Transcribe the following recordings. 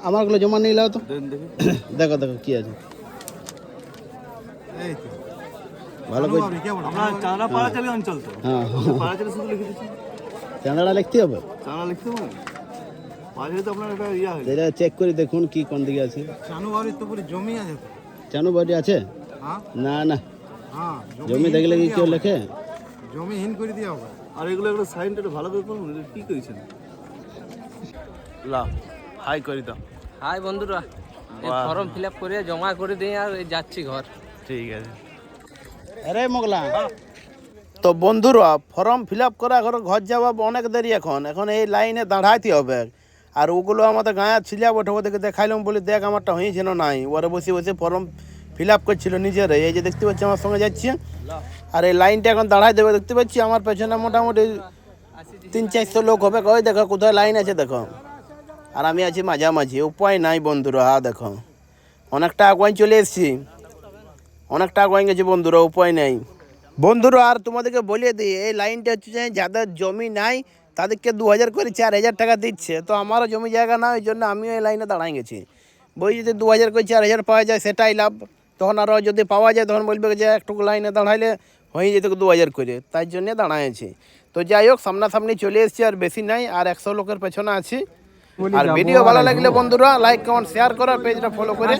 আমারগুলো জমা নিয়ে নাও তো। দেখো দেখো কি আছে। ভালো করে চাঁদাটা লিখতে হবে। এটা চেক করে দেখুন কি কোন দিকে আছে। চানুবাড়ি আছে? না না, জমি দেখলে কি কেউ লেখে? জমিহীন করে দেওয়া হবে। আর এগুলো একটা সাইনটা ভালো করে করুন। কি করেছেন? লাও হাই করে দাও। হাই বন্ধুরা, এই ফর্ম ফিল আপ করে জমা করে দিয়ে আর যাচ্ছি ঘর। ঠিক আছে। আরে মোগলা, তো বন্ধুরা ফর্ম ফিল আপ করা ঘর যাওয়া অনেক দেরি। এখন এই লাইনে দাঁড়াইতে হবে। আর ওগুলো আমাদের গাঁয়ের ছিলা বটে, ওদেরকে দেখাইলাম বলি দেখ আমারটা হয়েছিল নাই। ওরা বসে বসে ফর্ম ফিল আপ করছিল নিজেরাই। এই যে দেখতে পাচ্ছি আমার সঙ্গে যাচ্ছি, আর এই লাইনটা এখন দাঁড়াই দেবে। দেখতে পাচ্ছি আমার পেছনে মোটামুটি 300-400 লোক হবে। ওই দেখো কোথায় লাইন আছে দেখো, আর আমি আছি মাঝামাঝি। উপায় নাই বন্ধুরা, দেখো অনেকটা আগুয়াই চলে এসেছি, অনেকটা আগুয়াই গেছি বন্ধুরা, উপায় নেই বন্ধুরা। আর তোমাদেরকে বলে দিই, এই লাইনটা হচ্ছে যে যাদের জমি নাই তাদেরকে 2000 করে 4000 টাকা দিচ্ছে। তো আমারও জমি জায়গা না, ওই জন্য আমিও এই লাইনে দাঁড়াই গেছি। বই যদি 2000 করে 4000 পাওয়া যায় সেটাই লাভ। তখন আরও যদি পাওয়া যায় তখন বলবে যে একটুকু লাইনে দাঁড়াইলে হয়ে যেত 2000 করে, তাই জন্যে দাঁড়াইছি। তো যাই হোক, সামনাসামনি চলে এসেছি, আর বেশি নাই, আর 100 লোকের পেছনে আছি। আর ভিডিও ভালো লাগলে বন্ধুরা লাইক কমেন্ট শেয়ার করার, পেজটা ফলো করে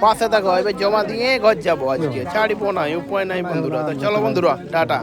পাশে থাকো। এবার জমা দিয়ে ঘর যাবো আজকে, ছাড়িব নাই, উপায় নাই বন্ধুরা। তো চলো বন্ধুরা, টাটা।